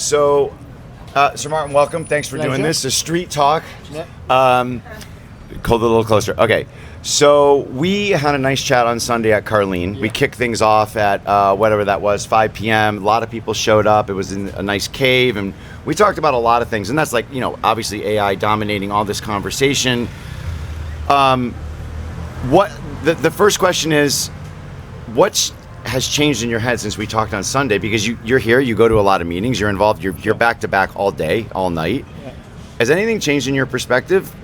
So, Sir Martin, welcome. Thanks for doing this. A street talk. Yep. Hold it a little closer. Okay. So we had a nice chat on Sunday at Carlene. We kicked things off at whatever that was, 5 p.m. A lot of people showed up. It was in a nice cave, and we talked about a lot of things. And that's like, obviously AI dominating all this conversation. What the first question is, what has changed in your head since we talked on Sunday? Because you're here, you go to a lot of meetings, you're involved, you're back to back all day, all night. Yeah. Has anything changed in your perspective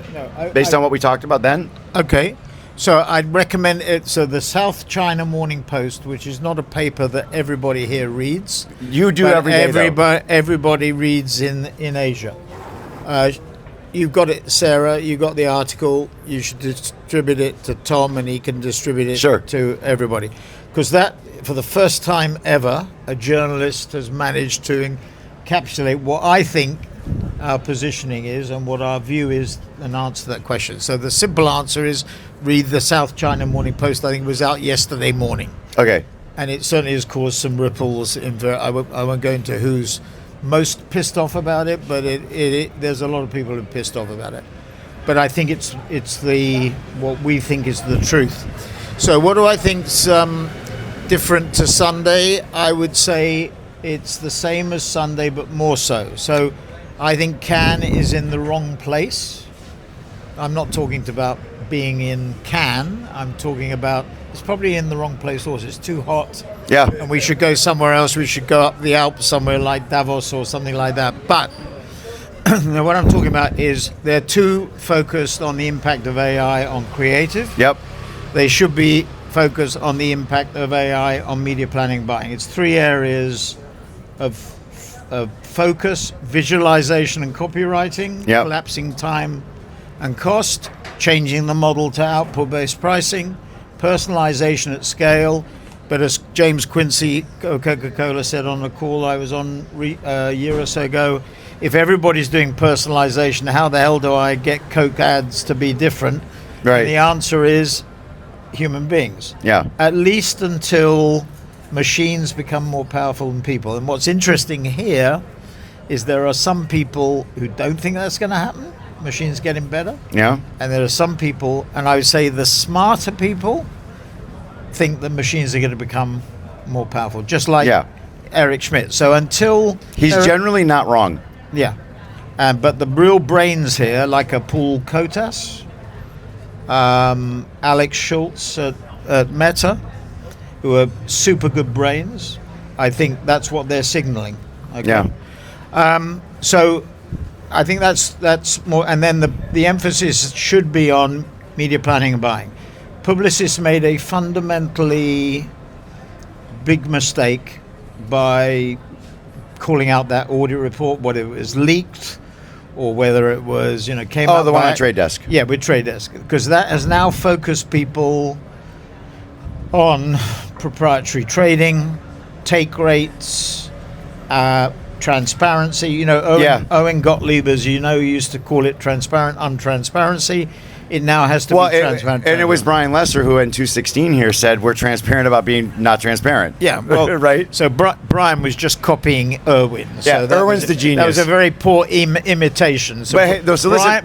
based on what we talked about then? Okay. So I'd recommend it. So the South China Morning Post, which is not a paper that everybody here reads. You do every day, everybody reads in Asia. You've got it, Sarah. You got the article. You should distribute it to Tom, and he can distribute it to everybody. Because that, for the first time ever, a journalist has managed to encapsulate what I think our positioning is and what our view is, and answer that question. So the simple answer is read the South China Morning Post. I think it was out yesterday morning. Okay. And it certainly has caused some ripples. I won't go into who's most pissed off about it, but there's a lot of people who are pissed off about it. But I think it's what we think is the truth. So what do I think's different to Sunday? I would say it's the same as Sunday, but more so. So I think Cannes is in the wrong place. I'm not talking about being in Cannes. I'm talking about it's probably in the wrong place also. It's too hot. Yeah. And we should go somewhere else. We should go up the Alps somewhere like Davos or something like that. But what I'm talking about is they're too focused on the impact of AI on creative. Yep. They should be focused on the impact of AI on media planning buying. It's three areas of focus: visualization and copywriting, collapsing time and cost, changing the model to output-based pricing, personalization at scale. But as James Quincy of Coca-Cola said on a call I was on a year or so ago, if everybody's doing personalization, how the hell do I get Coke ads to be different? Right. And the answer is human beings. Yeah. At least until machines become more powerful than people. And what's interesting here is there are some people who don't think that's going to happen. Machines getting better. Yeah. And there are some people, and I would say the smarter people, think that machines are going to become more powerful, just like Eric Schmidt. So until he's generally not wrong. Yeah. But the real brains here, like a Paul Kotas, Alex Schultz at Meta, who are super good brains, I think that's what they're signaling. Okay? Yeah. So I think that's more, and then the emphasis should be on media planning and buying. Publicis made a fundamentally big mistake by calling out that audit report, whether it was leaked or whether it was, came out. Oh, the one on Trade Desk. Yeah, with Trade Desk, because that has now focused people on proprietary trading, take rates, transparency. Owen Gottlieb, as used to call it transparent untransparency. It now has to be transparent. And it was Brian Lesser who in 216 here said we're transparent about being not transparent. Yeah, well, right. So Brian was just copying Irwin. Yeah, so Irwin's the genius. That was a very poor imitation. So,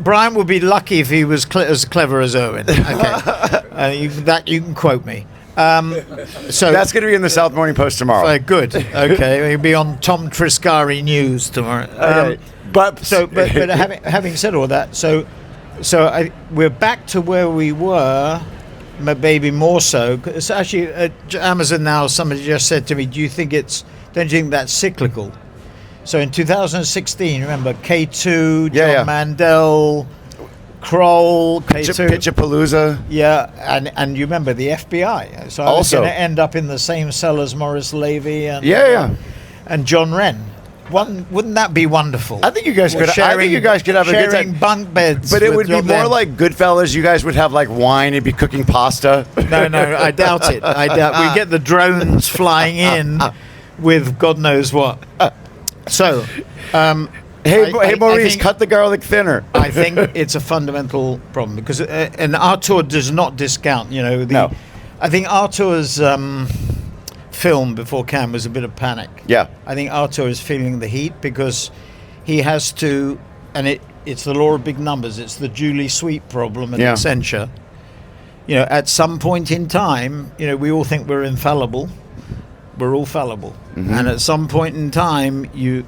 Brian would be lucky if he was as clever as Irwin. Okay, you can quote me. So that's going to be in the South Morning Post tomorrow. Good. Okay, he'll be on Tom Triscari News tomorrow. But having said all that, we're back to where we were, maybe more so. It's actually Amazon now. Somebody just said to me, don't you think that's cyclical? So in 2016, remember K2, John Mandel, Kroll, K2, Pitchapalooza. Yeah, and you remember the FBI. So I was going to end up in the same cell as Morris Levy and and John Wren. Wouldn't that be wonderful? I think you guys could. I think you guys could have a good time. Sharing bunk beds, but it would be more like Goodfellas. You guys would have like wine and be cooking pasta. No, I doubt it. We get the drones flying in with God knows what. So, hey, Maurice, cut the garlic thinner. I think it's a fundamental problem because and Artur does not discount. No. I think Artur's film before Cannes was a bit of panic. Yeah. I think Arthur is feeling the heat because he has to, and it's the law of big numbers. It's the Julie Sweet problem at Accenture. You know, at some point in time, you know, we all think we're infallible. We're all fallible, and at some point in time, you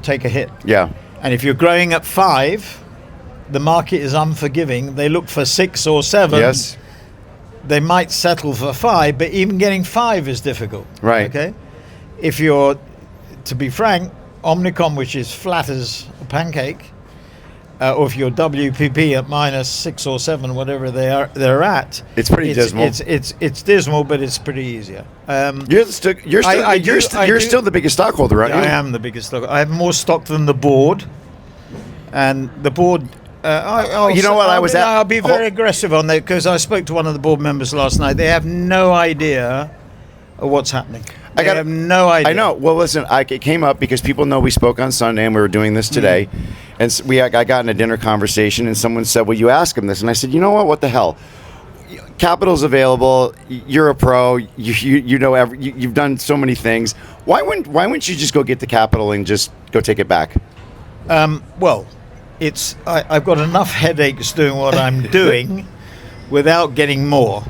take a hit. Yeah. And if you're growing at 5, the market is unforgiving. They look for 6 or 7. Yes. They might settle for 5, but even getting 5 is difficult. Right. Okay. If you're, to be frank, Omnicom, which is flat as a pancake, or if you're WPP at -6 or 7, whatever they're at, it's pretty dismal. It's dismal, but it's pretty easier. You're still the biggest stockholder, aren't you? I am the biggest stock. I have more stock than the board, and the board. I'll be very aggressive on that because I spoke to one of the board members last night. They have no idea of what's happening. They have no idea. I know. Well, listen, it came up because people know we spoke on Sunday and we were doing this today. And so I got in a dinner conversation and someone said, well, you ask them this. And I said, you know what the hell? Capital's available. You're a pro. You know, you've done so many things. Why wouldn't you just go get the capital and just go take it back? Well, I've got enough headaches doing what I'm doing without getting more.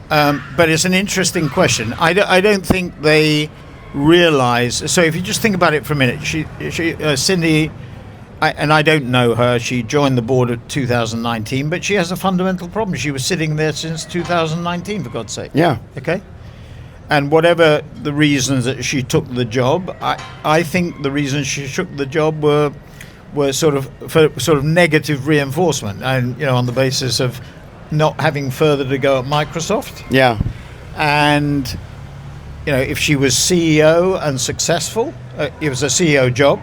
But it's an interesting question. I don't think they realize. So if you just think about it for a minute, Cindy, and I don't know her. She joined the board of 2019, but she has a fundamental problem. She was sitting there since 2019, for God's sake. Yeah. Okay. And whatever the reasons that she took the job, I think the reasons she took the job were sort of negative reinforcement, and on the basis of not having further to go at Microsoft. Yeah. And if she was CEO and successful, it was a CEO job,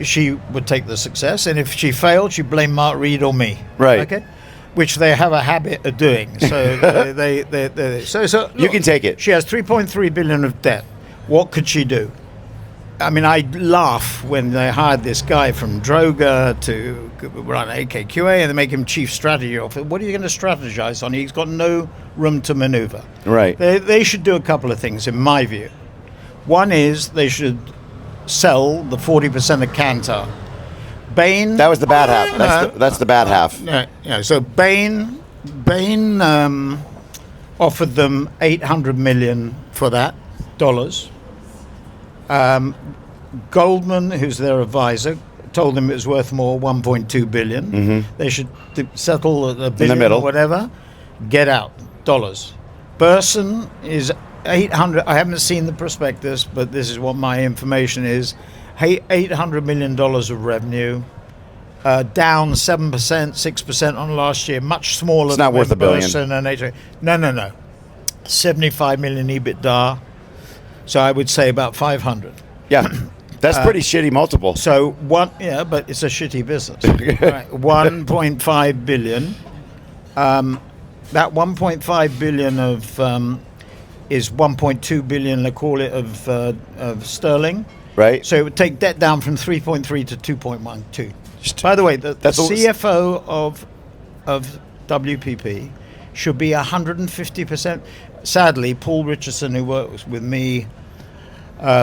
she would take the success, and if she failed, she'd blame Mark Reed or me. Right. Okay. Which they have a habit of doing. So so you can take it. She has 3.3 billion of debt. What could she do? I mean, I laugh when they hired this guy from Droga to run AKQA and they make him chief strategy officer. What are you going to strategize on? He's got no room to maneuver. Right. They should do a couple of things, in my view. One is they should sell the 40% of Kantar. Bain. That was the bad half. That's the bad half. So Bain offered them $800 million for that dollars. Goldman, who's their advisor, told them it was worth more, 1.2 billion. Mm-hmm. They should settle at a billion in the middle. Or whatever. Get out dollars. Burson is 800. I haven't seen the prospectus, but this is what my information is. $800 million of revenue, down 7%, 6% on last year. Much smaller. It's not worth $1 billion. Burson and AJ. No. 75 million EBITDA. So I would say about 500. Yeah, that's pretty shitty multiple. So but it's a shitty business. Right. 1.5 billion. That 1.5 billion of is 1.2 billion, they call it, of sterling. Right. So it would take debt down from 3.3 to 2.12. By the way, the CFO of WPP should be 150%. Sadly, Paul Richardson, who works with me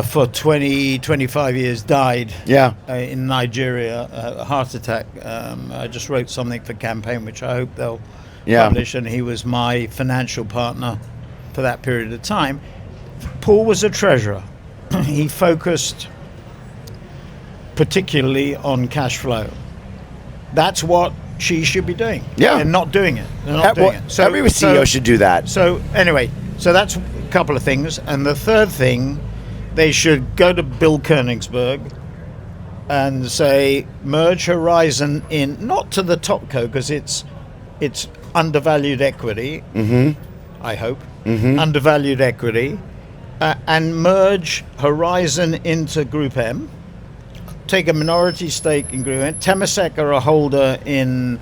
for 25 years, died in Nigeria, a heart attack. I just wrote something for Campaign, which I hope they'll publish, and he was my financial partner for that period of time. Paul was a treasurer. He focused particularly on cash flow. That's what she should be doing. Yeah. They're not doing it. So every CEO should do that. So anyway, so that's a couple of things. And the third thing, they should go to Bill Koenigsberg and say, merge Horizon in, not to the top co, because it's undervalued equity, I hope, undervalued equity, and merge Horizon into Group M, take a minority stake in Group M. Temasek are a holder in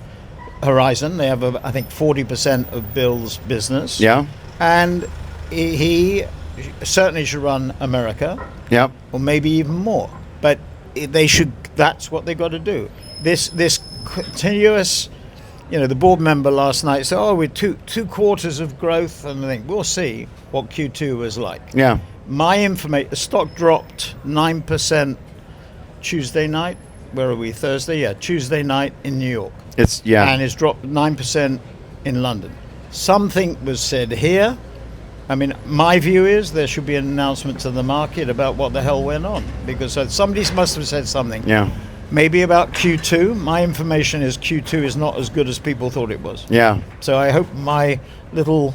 Horizon. They have, I think, 40% of Bill's business. Yeah. And he certainly should run America. Yeah. Or maybe even more. But they should, that's what they've got to do. This continuous the board member last night said, "Oh, we're two quarters of growth," and I think we'll see what Q2 was like. Yeah. My information: the stock dropped 9% Tuesday night. Where are we? Thursday? Yeah, Tuesday night in New York. And it's dropped 9% in London. Something was said here. I mean, my view is there should be an announcement to the market about what the hell went on, because somebody must have said something. Yeah. Maybe about Q2. My information is Q2 is not as good as people thought it was. Yeah. So I hope my little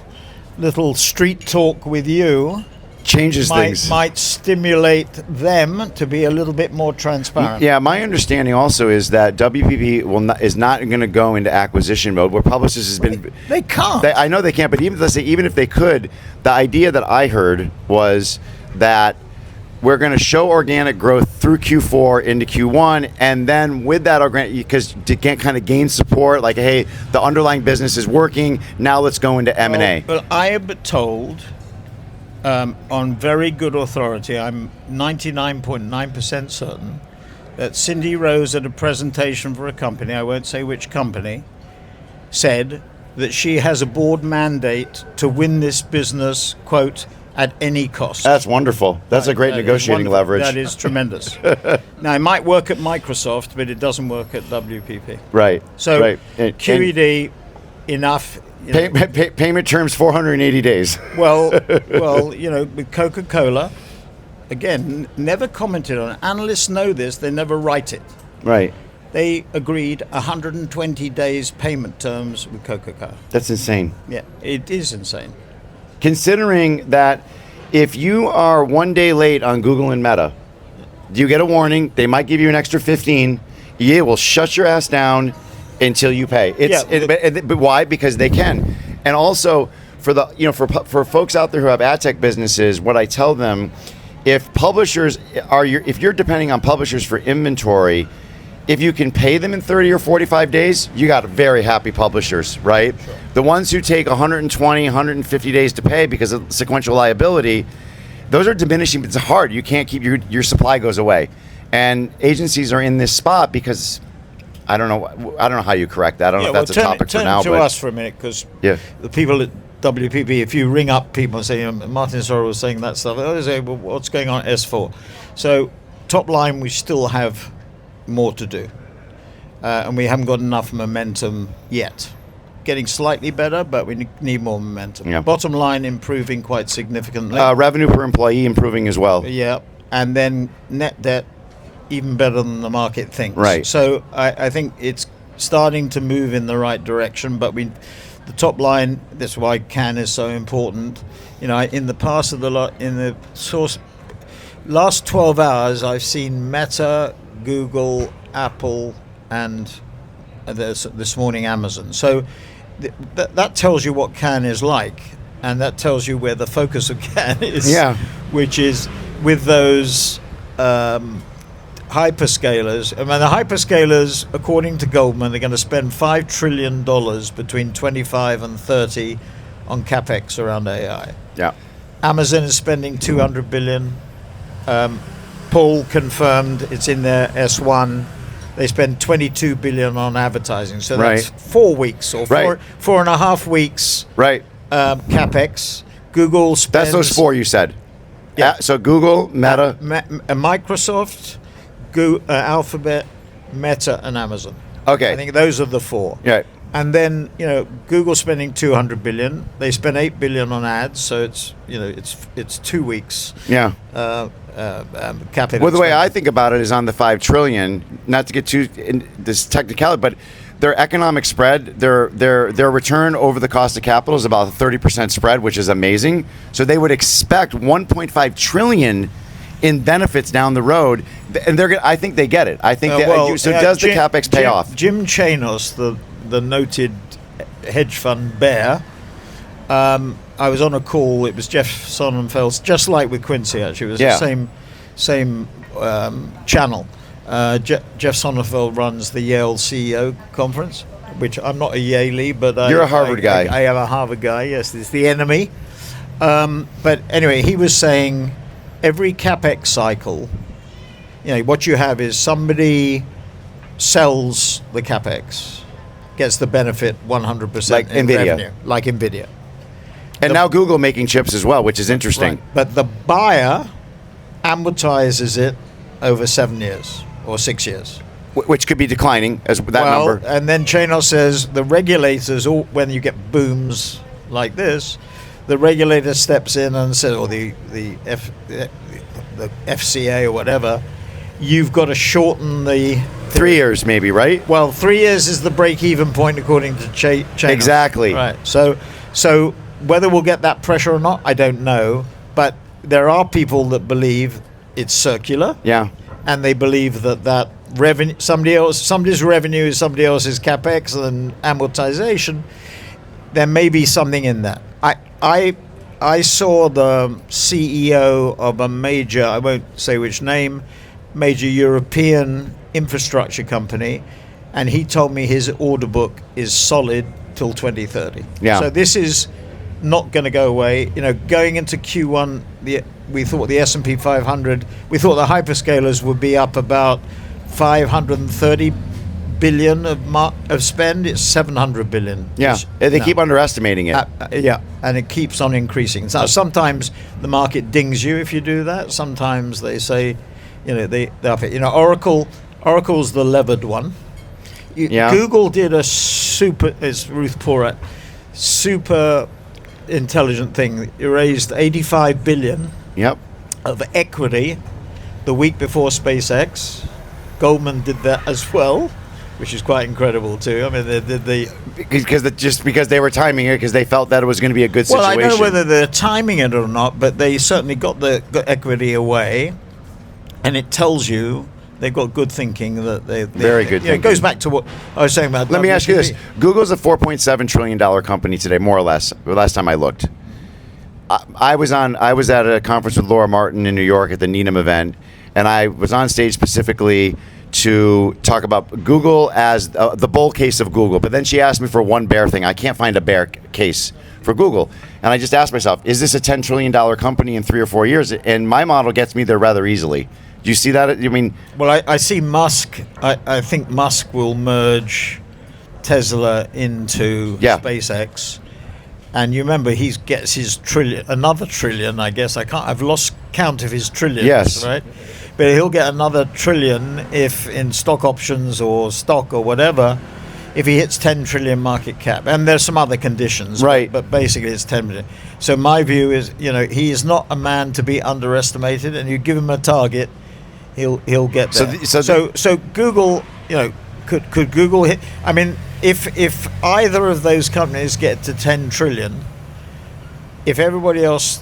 street talk with you changes things. Might stimulate them to be a little bit more transparent. Yeah, my understanding also is that WPP is not going to go into acquisition mode, where Publicis has been. They can't. I know they can't, but even if they could, the idea that I heard was that we're going to show organic growth through Q4 into Q1, and then with that organic, because to kind of gain support, like, hey, the underlying business is working. Now let's go into M&A. Well, I have been told. On very good authority, I'm 99.9% certain that Cindy Rose at a presentation for a company, I won't say which company, said that she has a board mandate to win this business, quote, at any cost. That's wonderful. That's a great negotiating leverage. That is tremendous. Now, it might work at Microsoft, but it doesn't work at WPP. Right. So right. QED, enough. Payment terms 480 days. Well, with Coca-Cola, again, never commented on it. Analysts know this; they never write it. Right. They agreed 120 days payment terms with Coca-Cola. That's insane. Yeah, it is insane. Considering that if you are one day late on Google and Meta, you get a warning. They might give you an extra 15. EA will shut your ass down until you pay. But why? Because they can. And also for folks out there who have Adtech businesses, what I tell them, if you're depending on publishers for inventory, if you can pay them in 30 or 45 days, you got very happy publishers, right? Sure. The ones who take 120, 150 days to pay because of sequential liability, those are diminishing. It's hard. You can't keep your supply goes away. And agencies are in this spot because I don't know how you correct that. I don't know if that's a topic for now. Turn to us for a minute, because the people at WPP, if you ring up people and say, Martin Sorrell was saying that stuff, they say, well, what's going on at S4? So top line, we still have more to do. And we haven't got enough momentum yet. Getting slightly better, but we need more momentum. Yeah. Bottom line, improving quite significantly. Revenue per employee improving as well. Yeah. And then net debt, even better than the market thinks. Right. So I think it's starting to move in the right direction, but the top line, that's why CAN is so important. In the past in the last 12 hours, I've seen Meta, Google, Apple, and this morning Amazon. So that tells you what CAN is like, and that tells you where the focus of CAN is. Yeah. Which is with those hyperscalers. I mean, the hyperscalers, according to Goldman, are going to spend $5 trillion between 25 and 30 on Capex around AI. Yeah. Amazon is spending $200 billion. Paul confirmed it's in their S1. They spend $22 billion on advertising. So that's 4 weeks or 4.5 weeks. Right. Capex. Google spends. That's those four you said. Yeah. So Google, Meta, Microsoft, Alphabet, Meta, and Amazon. Okay. I think those are the four. Yeah. And then Google spending $200 billion. They spend $8 billion on ads. So it's 2 weeks. Yeah. Capex. Well, the way I think about it is on the $5 trillion. Not to get too in this technicality, but their economic spread, their return over the cost of capital is about a 30% spread, which is amazing. So they would expect $1.5 trillion in benefits down the road, and I think they get it. I think does the Capex pay off? Jim Chanos, the noted hedge fund bear. I was on a call. It was Jeff Sonnenfeld's, just like with Quincy. Actually, it was the same channel. Jeff Sonnenfeld runs the Yale CEO conference, which I'm not a Yaley, but you're a Harvard guy. I am a Harvard guy. Yes, it's the enemy. But anyway, he was saying every Capex cycle, what you have is somebody sells the Capex, gets the benefit 100% Like in NVIDIA. revenue, like NVIDIA. And now Google making chips as well, which is interesting. Right. But the buyer amortizes it over 7 years or 6 years. Which could be declining as that number. And then Chanos says the regulators, when you get booms like this, the regulator steps in and says, or the FCA or whatever, you've got to shorten the 3 years, maybe, right? Well, 3 years is the break-even point according to Chanos. Exactly. Right. So whether we'll get that pressure or not, I don't know. But there are people that believe it's circular. Yeah. And they believe that revenue, somebody's revenue is somebody else's capex and amortization. There may be something in that. I saw the CEO of a major, I won't say which name, major European infrastructure company, and he told me his order book is solid till 2030. Yeah. So this is not going to go away. Going into Q1, we thought the S&P 500, we thought the hyperscalers would be up about 530 billion of spend. It's 700 billion. Yeah, they keep underestimating it. Yeah, and it keeps on increasing. So sometimes the market dings you if you do that. Sometimes they say, they up it. Oracle's the levered one. Google did a super, as Ruth Porat, super intelligent thing. It raised 85 billion of equity the week before SpaceX. Goldman did that as well, which is quite incredible too. I mean, because they were timing it because they felt that it was going to be a good situation. Well, I don't know whether they're timing it or not, but they certainly got the equity away, and it tells you they've got good thinking. That they very good. It goes back to what I was saying about. Let me ask you this: Google's a $4.7 trillion company today, more or less. The last time I looked, I was at a conference with Laura Martin in New York at the Needham event, and I was on stage specifically to talk about Google as the bull case of Google. But then she asked me for one bear thing. I can't find a bear case for Google. And I just asked myself, is this a $10 trillion company in 3 or 4 years? And my model gets me there rather easily. Do you see that? I mean, well, I see Musk. I think Musk will merge Tesla into SpaceX. And you remember he gets his another trillion, I guess. I've lost count of his trillions, right? But he'll get another trillion if in stock options or stock or whatever, if he hits 10 trillion market cap. And there's some other conditions, right? But basically it's 10 million. So my view is, he is not a man to be underestimated, and you give him a target, he'll get there. So Google, could Google hit? I mean, if either of those companies get to 10 trillion, if everybody else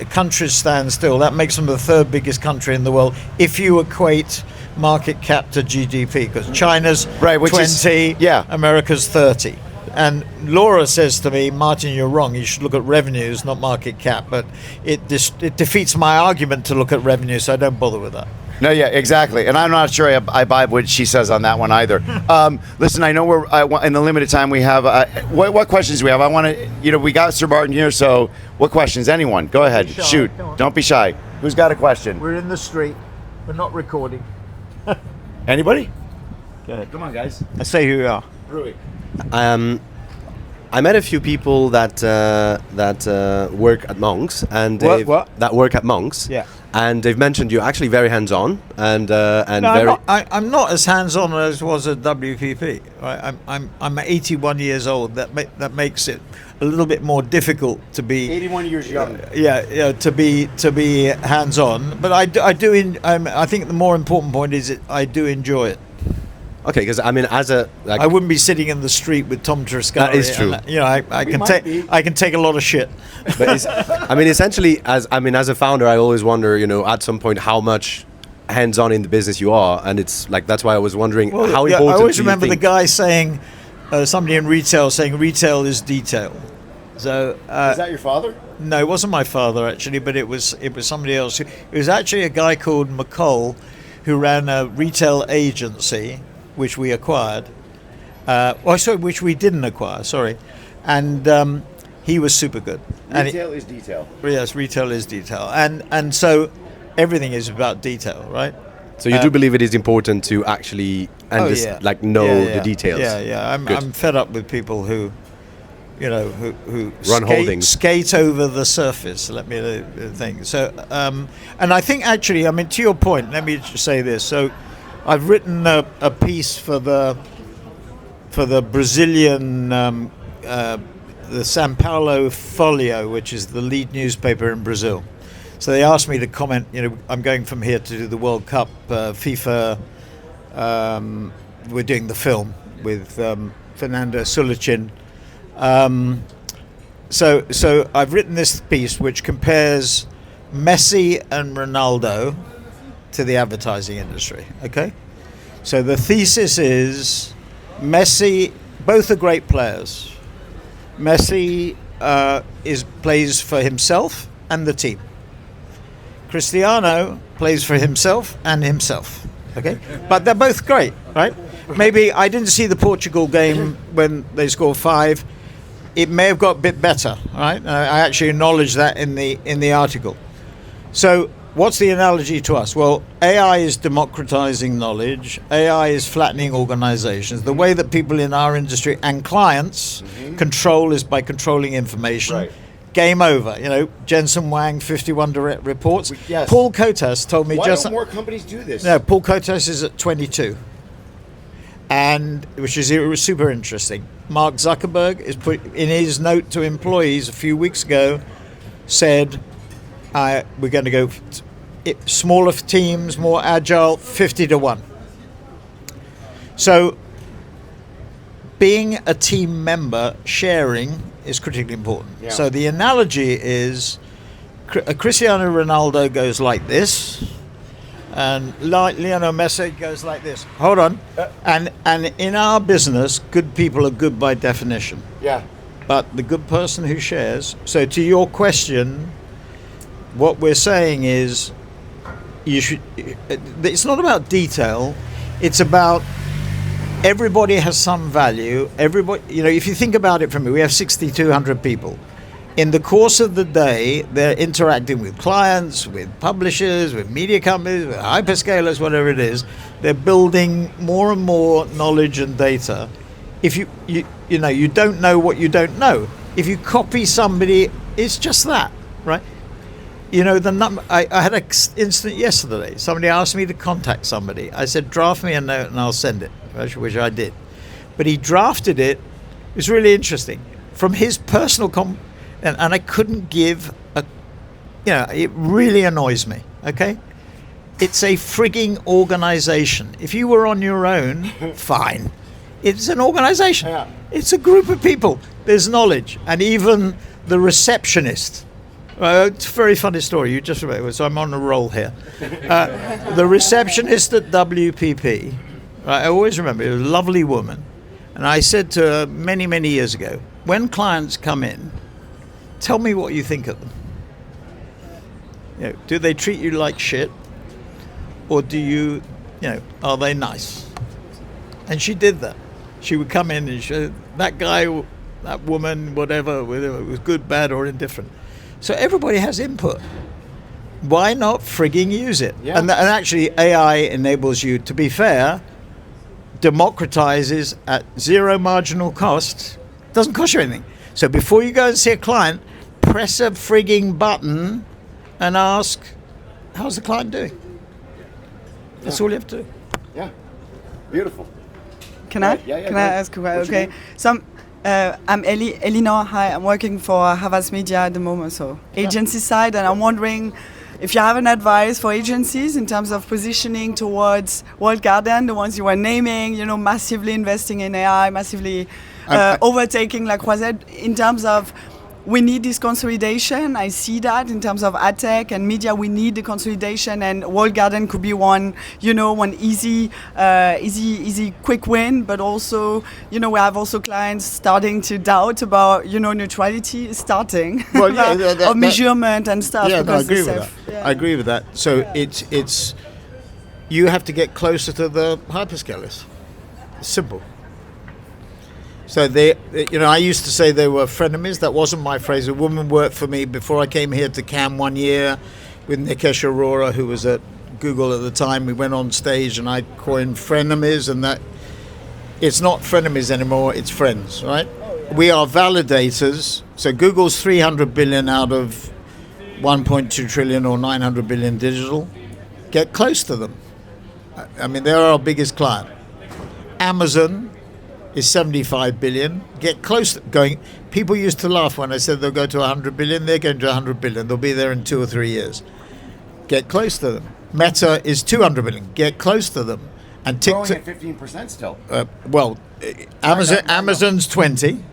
countries stand still, that makes them the third biggest country in the world if you equate market cap to GDP, because China's 20, America's 30. And Laura says to me, Martin, you're wrong, you should look at revenues, not market cap. But it defeats my argument to look at revenue, so I don't bother with that. No, yeah, exactly. And I'm not sure I buy what she says on that one either. Listen, I know we're in the limited time we have. What questions do we have? I want to, we got Sir Martin here, so what questions? Anyone? Go ahead. Shoot. Don't be shy. Who's got a question? We're in the street. We're not recording. Anybody? Go ahead. Come on, guys. I say who you are. Rui. I met a few people that work at Monks and that work at Monks. Yeah. And they've mentioned you're actually very hands-on and no, very. I'm not as hands-on as was at WPP. Right? I'm 81 years old. That makes it a little bit more difficult to be 81 years young. To be hands-on. But I do. I think the more important point is I do enjoy it. Okay, because I mean, I wouldn't be sitting in the street with Tom Triscari. That is true. I can take a lot of shit. But essentially, as a founder, I always wonder, at some point, how much hands-on in the business you are, and it's like that's why I was wondering how important. I always remember the guy saying, somebody in retail saying, "Retail is detail." So is that your father? No, it wasn't my father actually, but it was somebody else. It was actually a guy called McCall, who ran a retail agency, which we acquired. Which we didn't acquire, sorry. And he was super good. Retail is detail. Yes, retail is detail. And so everything is about detail, right? So you do believe it is important to actually know the details. Yeah. I'm fed up with people who, who run holdings, skate over the surface. Let me think. So, and I think actually, I mean, to your point, let me just say this. So, I've written a piece for the Brazilian, the São Paulo Folio, which is the lead newspaper in Brazil. So they asked me to comment. I'm going from here to do the World Cup, FIFA. We're doing the film with Fernando Sulichin. So I've written this piece which compares Messi and Ronaldo to the advertising industry. Okay, so the thesis is Messi, both are great players. Messi plays for himself and the team. Cristiano plays for himself and himself. Okay, but they're both great, right? Maybe I didn't see the Portugal game when they scored 5. It may have got a bit better, right? I actually acknowledge that in the article. So what's the analogy to us? Well, AI is democratizing knowledge. AI is flattening organizations. The way that people in our industry and clients control is by controlling information. Right. Game over. Jensen Huang, 51 direct reports. Yes. Paul Kotas told me Why don't more companies do this? No, Paul Kotas is at 22. And which is super interesting. Mark Zuckerberg is in his note to employees a few weeks ago said we're going to go smaller teams, more agile, 50-1. So being a team member, sharing is critically important. Yeah. So the analogy is Cristiano Ronaldo goes like this, and Lionel Messi goes like this. Hold on. And in our business, good people are good by definition. Yeah. But the good person who shares. So to your question, what we're saying is it's not about detail. It's about everybody has some value. Everybody, if you think about it from me, we have 6,200 people. In the course of the day, they're interacting with clients, with publishers, with media companies, with hyperscalers, whatever it is. They're building more and more knowledge and data. If you don't know what you don't know. If you copy somebody, it's just that, right? I had an incident yesterday. Somebody asked me to contact somebody. I said, draft me a note and I'll send it, which I did. But he drafted it. It was really interesting. From his personal and I couldn't give it really annoys me, okay? It's a frigging organization. If you were on your own, fine. It's an organization. Yeah. It's a group of people. There's knowledge. And even the receptionist, it's a very funny story. You just remember, so I'm on a roll here. The receptionist at WPP, I always remember, it was a lovely woman. And I said to her many, many years ago, when clients come in, tell me what you think of them. Do they treat you like shit? Or do you, are they nice? And she did that. She would come in and she, that guy, that woman, whatever, whether it was good, bad, or indifferent. So everybody has input. Why not frigging use it? Yeah. And actually AI enables you, to be fair, democratizes at zero marginal cost. Doesn't cost you anything. So before you go and see a client, press a frigging button and ask, how's the client doing? That's all you have to do. Yeah. Beautiful. Can I? Yeah, Can I ask a question? Okay. So I'm Elinor. Hi, I'm working for Havas Media at the moment, so agency side, and I'm wondering if you have an advice for agencies in terms of positioning towards Walled Garden, the ones you were naming, massively investing in AI, massively overtaking La Croisette, in terms of we need this consolidation. I see that in terms of Adtech and media, we need the consolidation, and Walled Garden could be one easy, quick win. But also, we have also clients starting to doubt about, neutrality starting, of measurement and stuff. Yeah, no, I agree with that. Yeah. I agree with that. So it's you have to get closer to the hyperscalers. It's simple. So I used to say they were frenemies. That wasn't my phrase. A woman worked for me before I came here to Cannes 1 year with Nikesh Arora, who was at Google at the time. We went on stage and I coined frenemies, and that it's not frenemies anymore, it's friends, right? We are validators. So Google's 300 billion out of 1.2 trillion or 900 billion digital. Get close to them. I mean, they're our biggest client. Amazon is 75 billion. Get close. People used to laugh when I said they'll go to 100 billion. They're going to 100 billion. They'll be there in 2 or 3 years. Get close to them. Meta is 200 billion. Get close to them. And TikTok, growing at 15% still. Amazon's 20.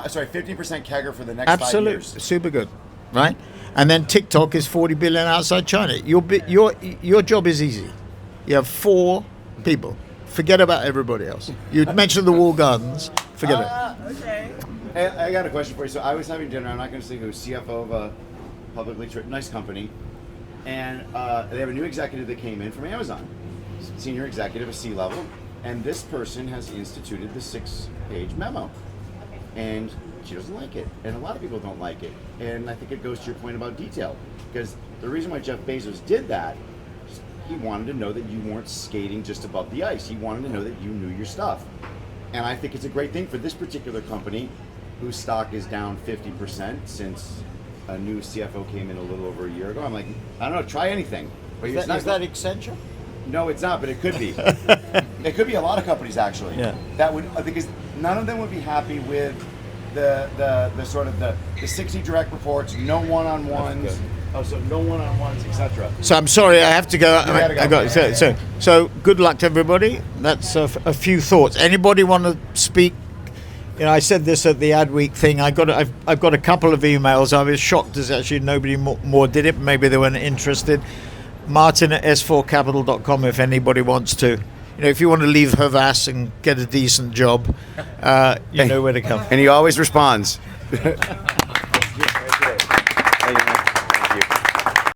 Sorry, 15% CAGR for the next 5 Absolutely, years. super good, right? And then TikTok is 40 billion outside China. Your job is easy. You have 4 people. Forget about everybody else. You mentioned the wall gardens. Forget it. Okay. Hey, I got a question for you. So I was having dinner. I'm not going to say who. CFO of a publicly traded nice company, and they have a new executive that came in from Amazon, senior executive, a C-level, and this person has instituted the 6-page memo, and she doesn't like it, and a lot of people don't like it, and I think it goes to your point about detail, because the reason why Jeff Bezos did that, he wanted to know that you weren't skating just above the ice. He wanted to know that you knew your stuff. And I think it's a great thing for this particular company, whose stock is down 50% since a new CFO came in a little over a year ago. I'm like, I don't know, try anything. But Is that Accenture? No, it's not, but it could be. It could be a lot of companies, actually. Yeah. That would, because none of them would be happy with the sort of the 60 direct reports, no one-on-ones. Oh, so no one-on-ones, etc. So I'm sorry, I have to go. I got it. So good luck to everybody. That's a few thoughts. Anybody want to speak? You know, I said this at the Adweek thing. I've got a couple of emails. I was shocked as actually nobody more did it. Maybe they weren't interested. Martin at s4capital.com if anybody wants to. You know, if you want to leave Havas and get a decent job, you know where to come. And he always responds.